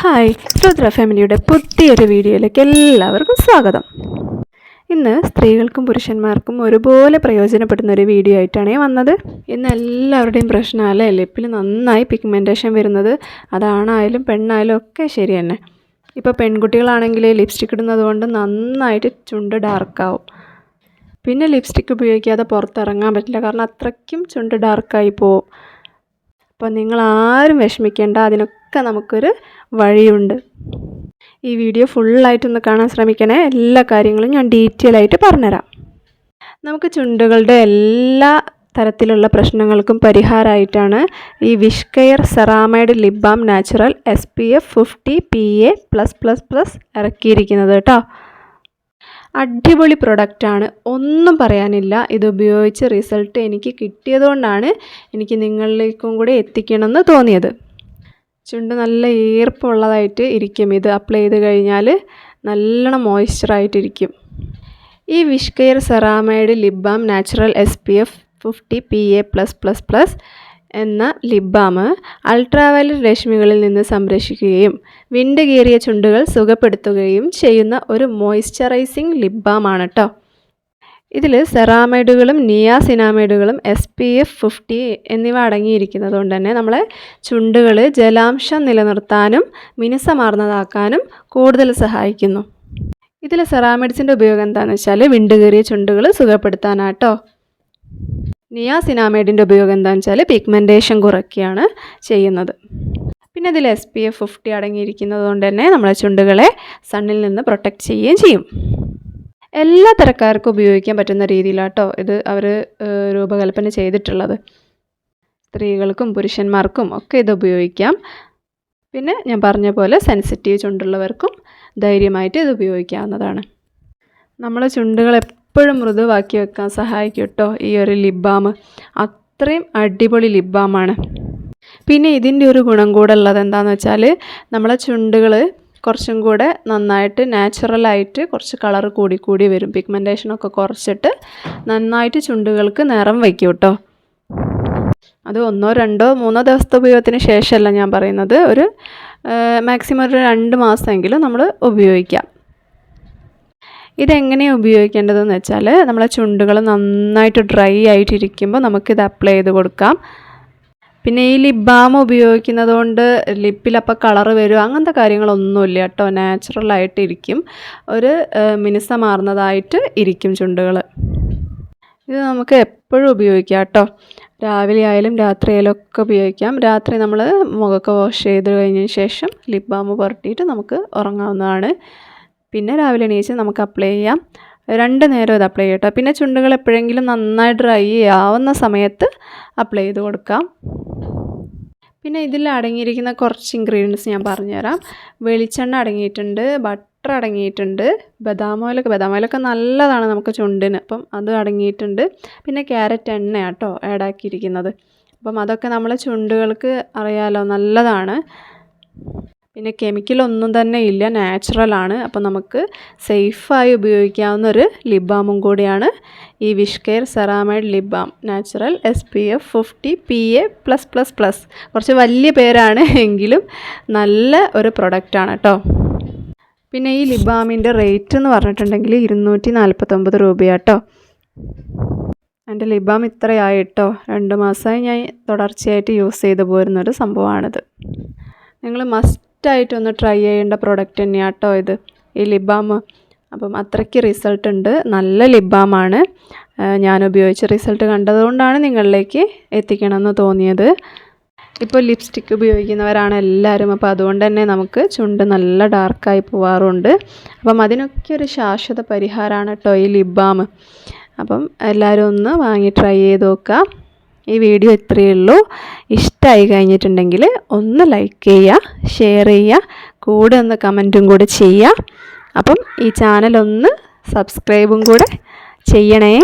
Hi Rudra ഫാമിലിയുടെ പുതിയൊരു വീഡിയോയിലേക്ക് എല്ലാവർക്കും സ്വാഗതം. ഇന്ന് സ്ത്രീകൾക്കും പുരുഷന്മാർക്കും ഒരുപോലെ പ്രയോജനപ്പെടുന്ന ഒരു വീഡിയോ ആയിട്ടാണ് വന്നത്. ഇന്ന് എല്ലാവരുടെയും പ്രശ്നമല്ലേ ലിപ്പിൽ നന്നായി പിഗ്മെൻറ്റേഷൻ വരുന്നത്. അതാണായാലും പെണ്ണായാലും ഒക്കെ ശരി തന്നെ. ഇപ്പോൾ പെൺകുട്ടികളാണെങ്കിൽ ലിപ്സ്റ്റിക് ഇടുന്നത് കൊണ്ട് നന്നായിട്ട് ചുണ്ട് ഡാർക്കാവും. പിന്നെ ലിപ്സ്റ്റിക് ഉപയോഗിക്കാതെ പുറത്തിറങ്ങാൻ പറ്റില്ല, കാരണം അത്രയ്ക്കും ചുണ്ട് ഡാർക്കായി പോവും. അപ്പോൾ നിങ്ങളാരും വിഷമിക്കേണ്ട, അതിനൊക്കെ നമുക്കൊരു വഴിയുണ്ട്. ഈ വീഡിയോ ഫുള്ളായിട്ടൊന്ന് കാണാൻ ശ്രമിക്കണേ. എല്ലാ കാര്യങ്ങളും ഞാൻ ഡീറ്റെയിൽ ആയിട്ട് പറഞ്ഞുതരാം. നമുക്ക് ചുണ്ടുകളുടെ എല്ലാ തരത്തിലുള്ള പ്രശ്നങ്ങൾക്കും പരിഹാരമായിട്ടാണ് ഈ wish care ceramide lip balm natural SPF 50 PA+++ ഇറക്കിയിരിക്കുന്നത് കേട്ടോ. അടിപൊളി പ്രൊഡക്റ്റാണ്, ഒന്നും പറയാനില്ല. ഇത് ഉപയോഗിച്ച് റിസൾട്ട് എനിക്ക് കിട്ടിയതുകൊണ്ടാണ് എനിക്ക് നിങ്ങളിലേക്കും കൂടെ എത്തിക്കണമെന്ന് തോന്നിയത്. ചുണ്ട് നല്ല ഈർപ്പമുള്ളതായിട്ട് ഇരിക്കും. ഇത് അപ്ലൈ ചെയ്ത് കഴിഞ്ഞാൽ നല്ലോണം മോയ്സ്ചറായിട്ടിരിക്കും. ഈ wish care ceramide lip balm natural SPF 50 PA+++ എന്ന ലിപ് ബാം അൾട്രാവയലറ്റ് രശ്മികളിൽ നിന്ന് സംരക്ഷിക്കുകയും വിണ്ട് കീറിയ ചുണ്ടുകൾ സുഖപ്പെടുത്തുകയും ചെയ്യുന്ന ഒരു മോയ്സ്ചറൈസിങ് ലിപ് ബാം ആണ് കേട്ടോ. ഇതിൽ സെറാമൈഡുകളും നിയാസിനാമൈഡുകളും SPF 50 എന്നിവ അടങ്ങിയിരിക്കുന്നത് കൊണ്ട് തന്നെ നമ്മളെ ചുണ്ടുകൾ ജലാംശം നിലനിർത്താനും മിനുസമാർന്നതാക്കാനും കൂടുതൽ സഹായിക്കുന്നു. ഇതിൽ സെറാമൈഡ്സിൻ്റെ ഉപയോഗം എന്താണെന്ന് വെച്ചാൽ വിണ്ട് കീറിയ ചുണ്ടുകൾ സുഖപ്പെടുത്താനാട്ടോ. നിയാസിനാമൈഡിൻ്റെ ഉപയോഗം എന്താണെന്ന് വെച്ചാൽ പിഗ്മെൻറ്റേഷൻ കുറയ്ക്കുകയാണ് ചെയ്യുന്നത്. പിന്നെ ഇതിൽ SPF 50 അടങ്ങിയിരിക്കുന്നത് കൊണ്ട് തന്നെ നമ്മളെ ചുണ്ടുകളെ സണ്ണിൽ നിന്ന് പ്രൊട്ടക്റ്റ് ചെയ്യുകയും ചെയ്യും. എല്ലാ തരക്കാർക്കും ഉപയോഗിക്കാൻ പറ്റുന്ന രീതിയിലാട്ടോ ഇത് അവർ രൂപകൽപ്പന ചെയ്തിട്ടുള്ളത്. സ്ത്രീകൾക്കും പുരുഷന്മാർക്കും ഒക്കെ ഇത് ഉപയോഗിക്കാം. പിന്നെ ഞാൻ പറഞ്ഞ പോലെ സെൻസിറ്റീവ് ചുണ്ടുള്ളവർക്കും ധൈര്യമായിട്ട് ഇത് ഉപയോഗിക്കാവുന്നതാണ്. നമ്മളെ ചുണ്ടുകൾ എപ്പോഴും മൃദുവാക്കി വെക്കാൻ സഹായിക്കും കേട്ടോ ഈ ഒരു ലിപ് ബാം. അത്രയും അടിപൊളി ലിപ് ബാമാണ്. പിന്നെ ഇതിൻ്റെ ഒരു ഗുണം കൂടെ ഉള്ളത് എന്താണെന്ന് വെച്ചാൽ നമ്മളെ ചുണ്ടുകൾ കുറച്ചും കൂടെ നന്നായിട്ട് നാച്ചുറലായിട്ട് കുറച്ച് കളർ കൂടി വരും. പിഗ്മെൻറ്റേഷനൊക്കെ കുറച്ചിട്ട് നന്നായിട്ട് ചുണ്ടുകൾക്ക് നിറം വയ്ക്കും കേട്ടോ. അത് 1, 2, 3 ദിവസത്തെ ഉപയോഗത്തിന് ശേഷമല്ല ഞാൻ പറയുന്നത്. ഒരു മാക്സിമം ഒരു 2 മാസമെങ്കിലും നമ്മൾ ഉപയോഗിക്കാം. ഇതെങ്ങനെയാണ് ഉപയോഗിക്കേണ്ടതെന്ന് വെച്ചാൽ നമ്മളെ ചുണ്ടുകൾ നന്നായിട്ട് ഡ്രൈ ആയിട്ടിരിക്കുമ്പോൾ നമുക്കിത് അപ്ലൈ ചെയ്ത് കൊടുക്കാം. പിന്നെ ഈ ലിപ് ബാം ഉപയോഗിക്കുന്നത് കൊണ്ട് ലിപ്പിലപ്പോൾ കളറ് വരും അങ്ങനത്തെ കാര്യങ്ങളൊന്നുമില്ല കേട്ടോ. നാച്ചുറലായിട്ടിരിക്കും, ഒരു മിനുസമാർന്നതായിട്ട് ഇരിക്കും ചുണ്ടുകൾ. ഇത് നമുക്ക് എപ്പോഴും ഉപയോഗിക്കാം കേട്ടോ. രാവിലെ ആയാലും രാത്രി ആയാലും ഒക്കെ ഉപയോഗിക്കാം. രാത്രി നമ്മൾ മുഖമൊക്കെ വാഷ് ചെയ്ത് കഴിഞ്ഞതിന് ശേഷം ലിപ് ബാം പുരട്ടിയിട്ട് നമുക്ക് ഉറങ്ങാവുന്നതാണ്. പിന്നെ രാവിലെ എണീച്ച് നമുക്ക് അപ്ലൈ ചെയ്യാം. 2 നേരം ഇത് അപ്ലൈ ചെയ്യട്ടോ. പിന്നെ ചുണ്ടുകൾ എപ്പോഴെങ്കിലും നന്നായി ഡ്രൈ ആവുന്ന സമയത്ത് അപ്ലൈ ചെയ്ത് കൊടുക്കാം. പിന്നെ ഇതിൽ അടങ്ങിയിരിക്കുന്ന കുറച്ച് ഇൻഗ്രീഡിയൻസ് ഞാൻ പറഞ്ഞുതരാം. വെളിച്ചെണ്ണ അടങ്ങിയിട്ടുണ്ട്, ബട്ടർ അടങ്ങിയിട്ടുണ്ട്, ബദാം ഓയിലൊക്കെ നല്ലതാണ് നമുക്ക് ചുണ്ടിന്, അപ്പം അത് അടങ്ങിയിട്ടുണ്ട്. പിന്നെ ക്യാരറ്റ് എണ്ണ കേട്ടോ ആഡാക്കിയിരിക്കുന്നത്. അപ്പം അതൊക്കെ നമ്മളെ ചുണ്ടുകൾക്ക് അറിയാലോ നല്ലതാണ്. പിന്നെ കെമിക്കലൊന്നും തന്നെ ഇല്ല, നാച്ചുറലാണ്. അപ്പോൾ നമുക്ക് സേഫായി ഉപയോഗിക്കാവുന്ന ഒരു ലിപ് ബാമും കൂടിയാണ് ഈ wish care ceramide lip balm natural SPF 50 PA+++. കുറച്ച് വലിയ പേരാണ് എങ്കിലും നല്ല ഒരു പ്രൊഡക്റ്റാണ് കേട്ടോ. പിന്നെ ഈ ലിപ് ബാമിൻ്റെ റേറ്റ് എന്ന് പറഞ്ഞിട്ടുണ്ടെങ്കിൽ 249 രൂപയാട്ടോ. എൻ്റെ ലിപ് ബാം ഇത്രയായി കേട്ടോ. 2 മാസമായി ഞാൻ തുടർച്ചയായിട്ട് യൂസ് ചെയ്ത് പോരുന്നൊരു സംഭവമാണിത്. നിങ്ങൾ മസ്റ്റായിട്ടൊന്ന് ട്രൈ ചെയ്യേണ്ട പ്രൊഡക്റ്റ് തന്നെയാണ് കേട്ടോ ഇത്, ഈ ലിപ് ബാം. അപ്പം അത്രയ്ക്ക് റിസൾട്ട് ഉണ്ട്, നല്ല ലിപ് ബാമാണ്. ഞാൻ ഉപയോഗിച്ച് റിസൾട്ട് കണ്ടതുകൊണ്ടാണ് നിങ്ങളിലേക്ക് എത്തിക്കണമെന്ന് തോന്നിയത്. ഇപ്പോൾ ലിപ്സ്റ്റിക്ക് ഉപയോഗിക്കുന്നവരാണ് എല്ലാവരും, അപ്പോൾ അതുകൊണ്ട് തന്നെ നമുക്ക് ചുണ്ട് നല്ല ഡാർക്കായി പോവാറുണ്ട്. അപ്പം അതിനൊക്കെ ഒരു ശാശ്വത പരിഹാരമാണ് കേട്ടോ ഈ ലിപ് ബാം. അപ്പം എല്ലാവരും ഒന്ന് വാങ്ങി ട്രൈ ചെയ്ത് നോക്കുക. ഈ വീഡിയോ ഇത്രയേ ഉള്ളൂ. ഇഷ്ടമായി കഴിഞ്ഞിട്ടുണ്ടെങ്കിൽ ഒന്ന് ലൈക്ക് ചെയ്യുക, ഷെയർ ചെയ്യുക, കൂടെ ഒന്ന് കമൻറ്റും കൂടെ ചെയ്യുക. അപ്പം ഈ ചാനലൊന്ന് സബ്സ്ക്രൈബും കൂടെ ചെയ്യണേ.